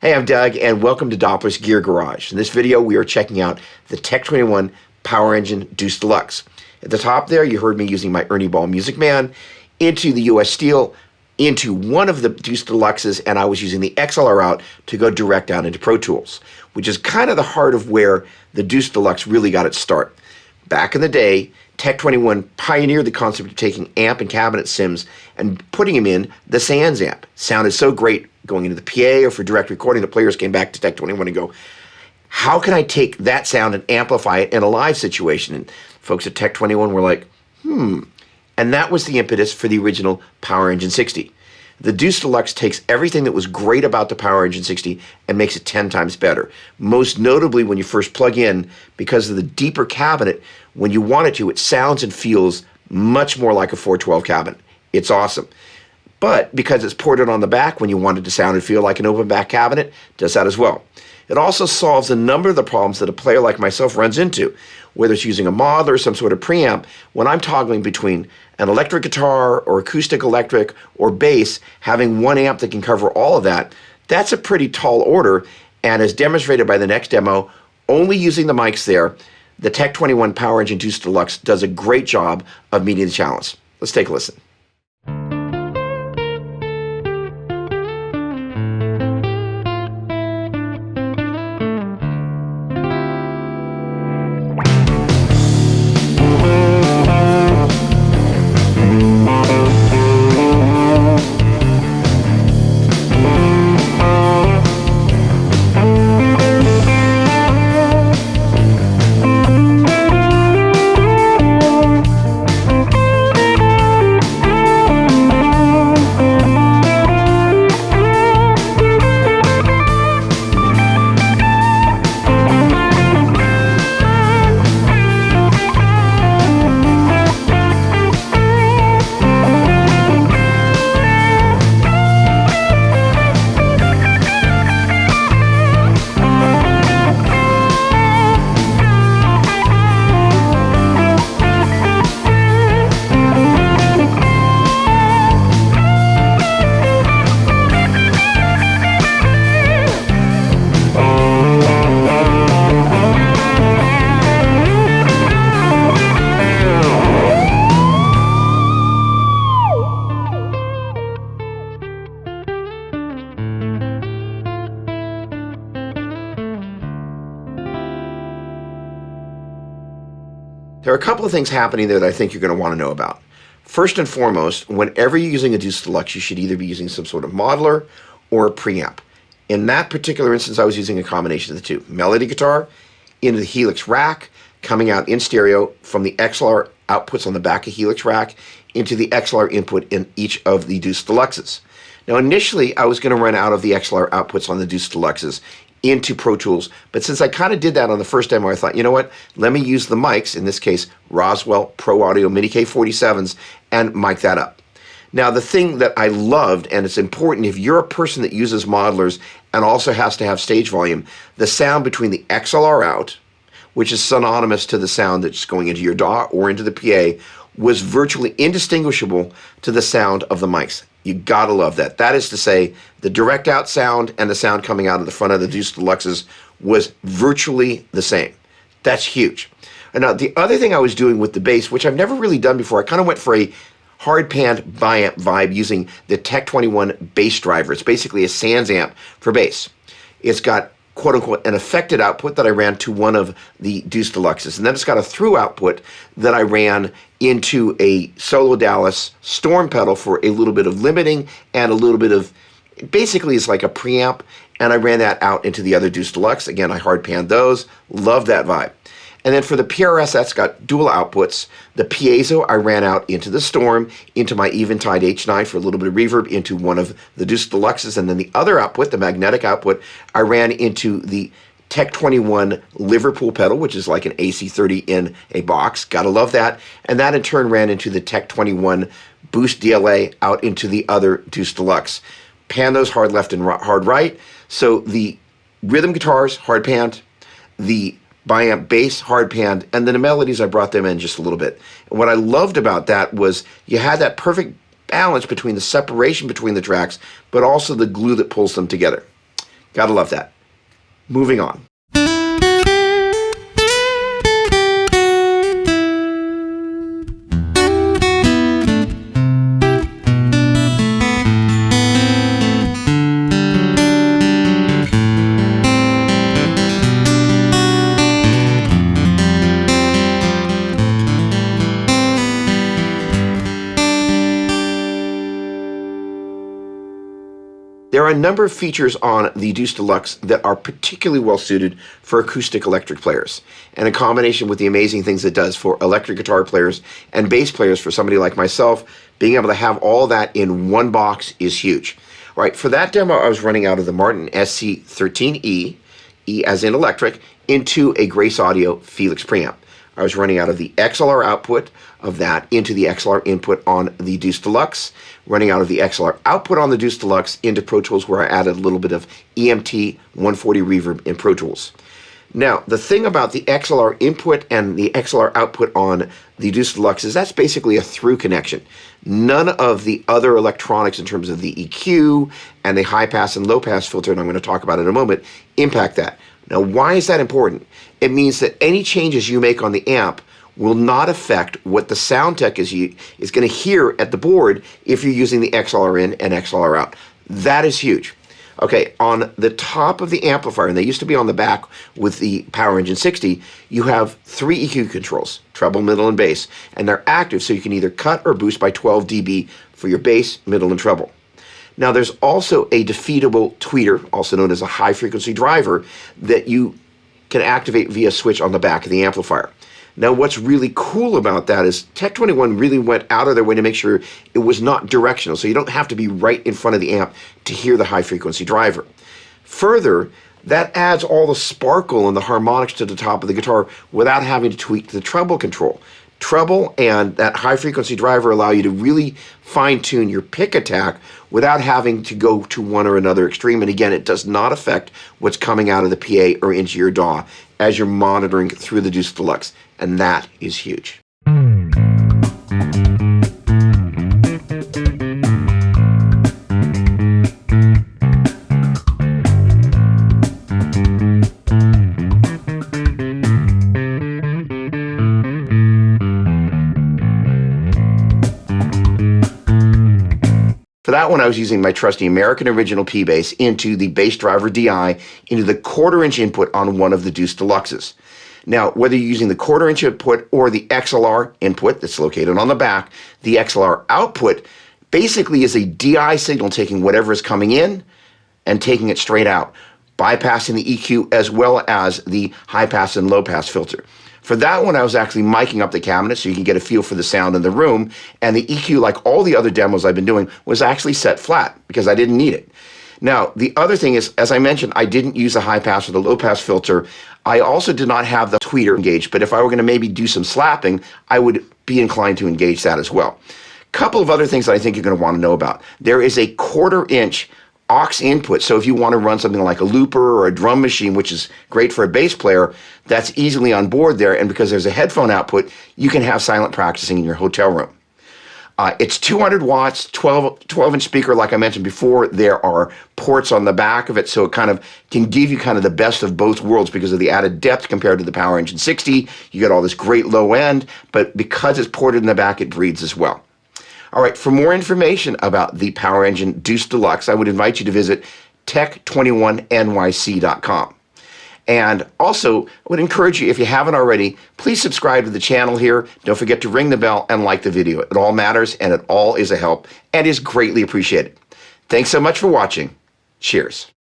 Hey, I'm Doug, and welcome to Doppler's Gear Garage. In this video, we are checking out the Tech 21 Power Engine Deuce Deluxe. At the top there, you heard me using my Ernie Ball Music Man into the US Steel, into one of the Deuce Deluxes, and I was using the XLR out to go direct out into Pro Tools, which is kind of the heart of where the Deuce Deluxe really got its start. Back in the day, Tech 21 pioneered the concept of taking amp and cabinet sims and putting them in the Sans amp. Sounded so great going into the PA or for direct recording. The players came back to Tech 21 and go, how can I take that sound and amplify it in a live situation? And folks at Tech 21 were like, And that was the impetus for the original Power Engine 60. The Deuce Deluxe takes everything that was great about the Power Engine 60 and makes it 10 times better. Most notably when you first plug in, because of the deeper cabinet, when you want it to, it sounds and feels much more like a 412 cabinet. It's awesome. But because it's ported on the back, when you want it to sound and feel like an open back cabinet, it does that as well. It also solves a number of the problems that a player like myself runs into, whether it's using a modeler or some sort of preamp. When I'm toggling between an electric guitar or acoustic electric or bass, having one amp that can cover all of that, that's a pretty tall order. And as demonstrated by the next demo, only using the mics there, the Tech 21 Power Engine Deuce Deluxe does a great job of meeting the challenge. Let's take a listen. There are a couple of things happening there that I think you're going to want to know about. First and foremost, whenever you're using a Deuce Deluxe, you should either be using some sort of modeler or a preamp. In that particular instance, I was using a combination of the two. Melody guitar into the Helix rack, coming out in stereo from the XLR outputs on the back of Helix rack into the XLR input in each of the Deuce Deluxes. Now initially, I was going to run out of the XLR outputs on the Deuce Deluxes into Pro Tools, but since I kind of did that on the first demo, I thought, you know what, let me use the mics, in this case, Roswell Pro Audio Mini K47s, and mic that up. Now, the thing that I loved, and it's important if you're a person that uses modelers and also has to have stage volume, the sound between the XLR out, which is synonymous to the sound that's going into your DAW or into the PA, was virtually indistinguishable to the sound of the mics. You gotta love that. That is to say, the direct out sound and the sound coming out of the front of the Deuce Deluxes was virtually the same. That's huge. And now the other thing I was doing with the bass, which I've never really done before, I kind of went for a hard panned biamp vibe using the Tech 21 bass driver. It's basically a Sans amp for bass. It's got quote unquote an affected output that I ran to one of the Deuce Deluxes, and then it's got a through output that I ran into a Solo Dallas Storm pedal for a little bit of limiting and a little bit of, basically it's like a preamp, and I ran that out into the other Deuce Deluxe. Again, I hard panned those, love that vibe. And then for the PRS, that's got dual outputs. The piezo I ran out into the Storm, into my Eventide H9 for a little bit of reverb, into one of the Deuce Deluxes, and then the other output, the magnetic output, I ran into the Tech 21 Liverpool pedal, which is like an AC30 in a box. Gotta love that. And that in turn ran into the Tech 21 Boost DLA out into the other Deuce Deluxe. Pan those hard left and hard right. So the rhythm guitars, hard panned, the biamp bass, hard panned, and then the melodies, I brought them in just a little bit. And what I loved about that was you had that perfect balance between the separation between the tracks, but also the glue that pulls them together. Gotta love that. Moving on. There are a number of features on the Deuce Deluxe that are particularly well suited for acoustic electric players, and in combination with the amazing things it does for electric guitar players and bass players, for somebody like myself, being able to have all that in one box is huge. All right, for that demo, I was running out of the Martin SC13E, E as in electric, into a Grace Audio Felix preamp. I was running out of the XLR output of that into the XLR input on the Deuce Deluxe, running out of the XLR output on the Deuce Deluxe into Pro Tools, where I added a little bit of EMT 140 reverb in Pro Tools. Now, the thing about the XLR input and the XLR output on the Deuce Deluxe is that's basically a through connection. None of the other electronics in terms of the EQ and the high pass and low pass filter, and I'm going to talk about it in a moment, impact that. Now, why is that important? It means that any changes you make on the amp will not affect what the sound tech is going to hear at the board if you're using the XLR in and XLR out. That is huge. Okay, on the top of the amplifier, and they used to be on the back with the Power Engine 60, you have 3 EQ controls, treble, middle, and bass, and they're active, so you can either cut or boost by 12 dB for your bass, middle, and treble. Now, there's also a defeatable tweeter, also known as a high-frequency driver, that you can activate via switch on the back of the amplifier. Now, what's really cool about that is Tech 21 really went out of their way to make sure it was not directional, so you don't have to be right in front of the amp to hear the high-frequency driver. Further, that adds all the sparkle and the harmonics to the top of the guitar without having to tweak the treble control. Treble and that high-frequency driver allow you to really fine-tune your pick attack without having to go to one or another extreme. And again, it does not affect what's coming out of the PA or into your DAW as you're monitoring through the Deuce Deluxe. And that is huge. For that one, I was using my trusty American Original P-Bass into the Bass Driver DI into the 1/4-inch input on one of the Deuce Deluxes. Now, whether you're using the 1/4-inch input or the XLR input that's located on the back, the XLR output basically is a DI signal taking whatever is coming in and taking it straight out, bypassing the EQ as well as the high pass and low pass filter. For that one, I was actually miking up the cabinet so you can get a feel for the sound in the room, and the EQ, like all the other demos I've been doing, was actually set flat because I didn't need it. Now, the other thing is, as I mentioned, I didn't use the high pass or the low pass filter. I also did not have the tweeter engaged, but if I were going to maybe do some slapping, I would be inclined to engage that as well. Couple of other things that I think you're going to want to know about. There is a 1/4-inch aux input, so if you want to run something like a looper or a drum machine, which is great for a bass player, that's easily on board there, and because there's a headphone output, you can have silent practicing in your hotel room. It's 200 watts, 12-inch speaker, like I mentioned before. There are ports on the back of it, so it kind of can give you kind of the best of both worlds because of the added depth compared to the Power Engine 60. You get all this great low end, but because it's ported in the back, it breathes as well. All right, for more information about the Power Engine Deuce Deluxe, I would invite you to visit tech21nyc.com. And also, I would encourage you, if you haven't already, please subscribe to the channel here. Don't forget to ring the bell and like the video. It all matters, and it all is a help, and is greatly appreciated. Thanks so much for watching. Cheers.